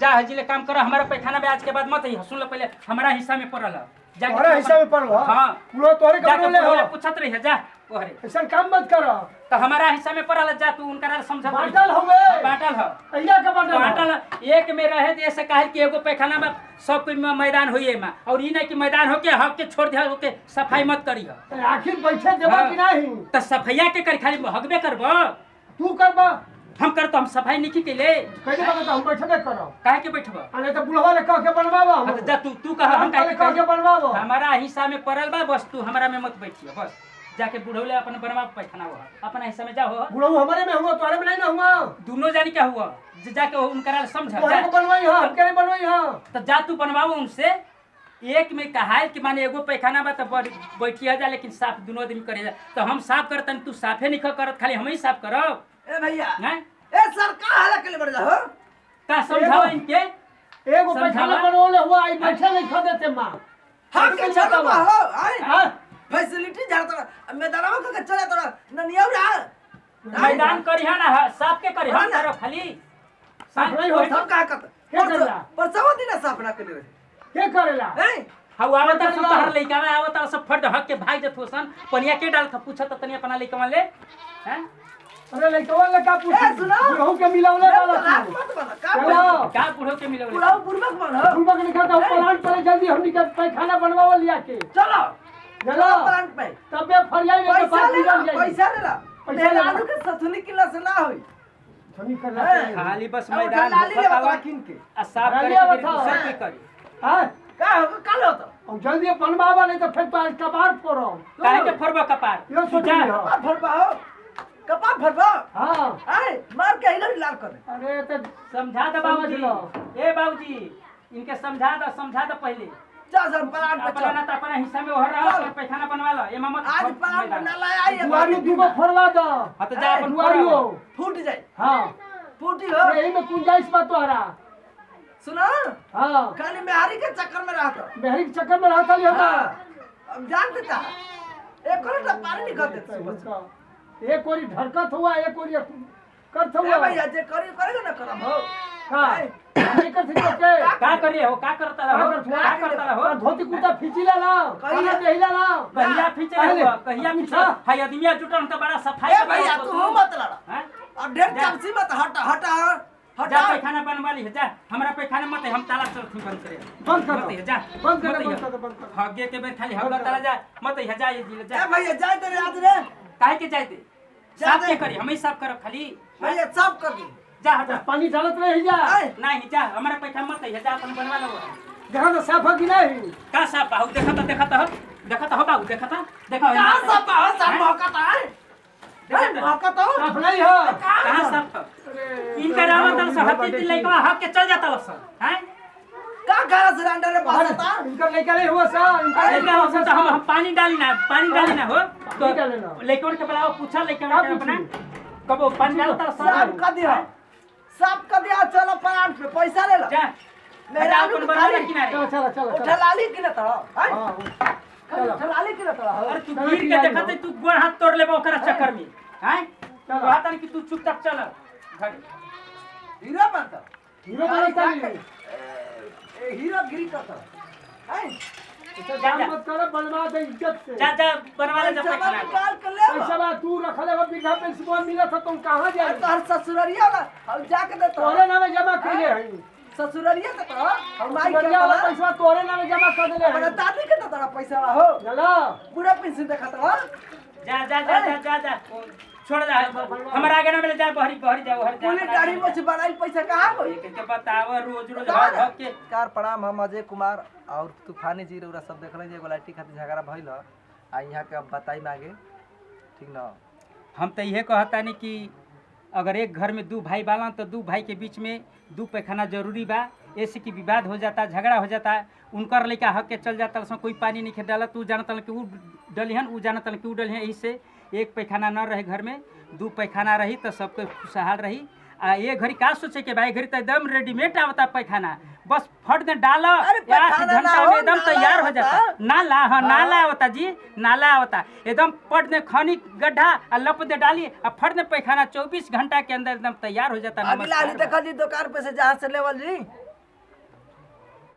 जा हजीले काम करो हमारा पैखाना में आज के बाद मत ही सुन लो पहले हमारा हिस्सा में पड़ल जा हमारा हिस्सा में पड़ल हां पूरा तोरे के बोले हो पूछत रही है जा ओहरे ऐसा काम मत करो तो हमारा हिस्सा में पड़ल जा तू उनका समझ बांटल होवे बांटल हो कहिया का बांटल बांटल एक में रहे जैसे कहे कि एगो पैखाना में सब कोई में मैदान होइए में और ई नहीं कि मैदान होके हक के छोड़ दे होके सफाई मत करियो आखिर बैठे देबो कि नहीं तो सफाइया के कर खाली हकबे करबो तू करबा हम कर तो हम सफाई नहीं के ले कहते बता हम बैठबे करो काहे के बैठबो अरे तो बुढ़वा ने कह के बनवाबो हम जा तू कह हम काहे के बनवाबो हमारा हिस्सा में पड़ल बा बस तू हमारा में मत बैठियो बस जाके बुढ़ौले अपन बनवा पैखाना हुआ अपना हिस्सा में जाओ बुढ़ऊ हमारे में हुआ तोरे में नहीं ना हुआ दोनों जानी क्या हुआ जाके उनका समझा तोरे को बनवाई हां हम के बनवाई हां तो जा तू बनवाओ उनसे एक में कहा कि माने एगो पैखाना बा तो बैठिया जा लेकिन साफ दोनों आदमी करे जा तो हम साफ करतन तू साफे नहीं करत खाली हम ही साफ करब ए भैया हैं ए सरकार हाला के ले बढ़ जा हो का समझाओ इनके एगो पैखाना बनवाले हुआ आई बैठे नहीं खा देते मां हम के चलो बा हो आई हां फैसिलिटी झाड़ता मैदानवा के चले तोरा ननिया रा मैदान करिहा ना साफ के करिहा करो खाली साफ नहीं हो सब का करता के करला परसवा दिन साफ ना के ले के करेला ए हाउ आवत सब तहर लइका में आवत सब फट हक के भाग जत होसन पनिया के डाल थ पूछत तनी अपना लइका ले हैं अरे लइकवा ले का पूछ ए सुनो बुढ़ऊ के मिलावले वाला मत बना चलो का बुढ़ो के मिलौले पूरा बुरबक बन हो बुढ़वा के निकलता प्लांट पर जल्दी हमनी के पैखाना बनवावा लिया के चलो चलो प्लांट पे तबे फरियाई में के पैसा बात ले ला मिल जाई पैसा ले ला पैसा ले ला। आलू के सथुनी किलो से ना होई छनी करला खाली बस अब मैदान लाली ले होता बता किन के आ साफ करे लालिया के बताओ। दूसरा कोई करी हां का हो काल हो तो अब जल्दी बनवावा नहीं तो फिर तो कबार फोड़ो काहे के फरबा कपार यो सोच जा। लियो कपा भरबा हो कपा भरबा हां आई मार के हिला लाल कर दे अरे तो समझा दे समझ बाबूजी लो। ए बाबूजी इनके समझा दे पहले चल सर प्लांट पे अपना ना तो अपना हिस्सा में ओहर रहा और पैखाना बनवा लो ए मत आज प्लांट बना लाया आई दुआरी दुगो फोड़वा दो हां तो जा अपन दुआरियो फूट जाए हां फूटी हो यही में गुंजाइश बा तोहरा सुना हां खाली मेहारी के चक्कर में रहा था बहरी के चक्कर में रहता लियो ना अब जानते था एक लोटा पानी निकल देते सुबह एक कोरी ढरकत हुआ एक कोरी करत ए हुआ भैया जे करेगा ना करम हो हां नहीं कर सकते के का करिए हो का करता रहो का करता रहो धोती कुर्ता खींचिला ना कहिया देहिला ना कहिया पीछे हो कहिया पीछे हाय आदमी जुटन तो बड़ा सफाई ए भैया तू मत लड़ा हैं अब ढेर चमची मत हटा हटा जा हटा पैखाना बनवा ली जा हमरा पैखाना मत है हम ताला चलथी बंद करे बंद कर मत दो। है जा बंद कर मत दो, है। बंद कर दो, बंद कर दो। हगे के बेर खाली हगा ताला जा मत है जा ये जिले ए जा भैया जाए तेरे याद रे काहे के जाते जा साफ दे। के करी हम ही साफ करब खाली भैया सब कर दी जा हटा पानी डालत रही जा ए नहीं जा हमरा पैखाना मत है जा अपन बनवा लो देखा तो साफ है कि नहीं का साफ बाहु देखा तो हो बाबू देखा देखो कहां सब हो सब मौका था ए मौका तो साफ नहीं है कहां साफ इनका रावत से हत्ती दिल लेके हक के चल जाता लसन हैं का घर से अंडर रे पास था इनका लेकर नहीं हुआ सा इनका लेके हो तो हम पानी डाली ना हो तो डाले ना। लेके के बुलाओ पूछा लेके का अपना कबो पानी डालता सब कर दिया सब कर दिया चलो प्लांट पे पैसा ले लो जा मेरा अपन बनवा किनारे चलो चलो चलो उठा लाली कि ना तो है हां उठा लाली कि ना तो और तू गिर के देखत तू गोड़ हाथ तोड़ लेबो ओकरा चक्कर में हैं चलो। कहता कि तू चुपचाप चल घरे हीरो बनता हीरो बनता नहीं हीरो गिरी करता है इसे काम मत करो बनवा दे इज्जत से जा जा बनवा ले जा पैसा पैखाना निकाल के ले पैसा बा तू रखले हो बिघा पे सुबह मिला था तुम कहां जाए तोहर ससुररिया ना हम जाके दे तोरे नाम जमा कर ले हई ससुररिया तो हम माई के बढ़िया वाला पैसा तोरे नाम जमा कर दे अपना दादी के तो तोरा पैसा हो चलो पूरा पैसे देखा तो जा जा जा जा जा जा छोड़ जा हमारा आगे ना मिले जा बहरी जाओ हर जा पूरी गाड़ी में से बनाई पैसा कहां हो के बताव रोज रोज हक के कार प्रणाम हम अजय कुमार और तूफानी जी रउरा सब देखले जे गोलाटी खातिर झगड़ा भइल ह आ यहाँ के अब बताई मांगे ठीक न हम तो यह कहता नहीं कि अगर एक घर में दो भाई बालन तो दो भाई के बीच में दो पैखाना जरूरी बा ऐसे कि विवाद हो जाता झगड़ा हो जाता उनकर लड़का हक के चल जाता कोई पानी नहीं डाला तू जानता कि वो डलिहन वो जानता कि वो डलिहन यही से एक पैखाना न रहे घर में दो पैखाना रही तो सबको खुशहाल रही आ ये घड़ी का सोचे के भाई घड़ी तो एकदम रेडीमेड आवता पैखाना बस फट दे डालो 8 घंटा में एकदम तैयार हो जाता नाला हाँ नाला होता जी नाला होता एकदम फट दे खनी गड्ढा आ लप दे डाली आ फट दे पैखाना 24 घंटा के अंदर एकदम तैयार हो जाता अगला देखा जी दुकान पे से जहां से लेवल जी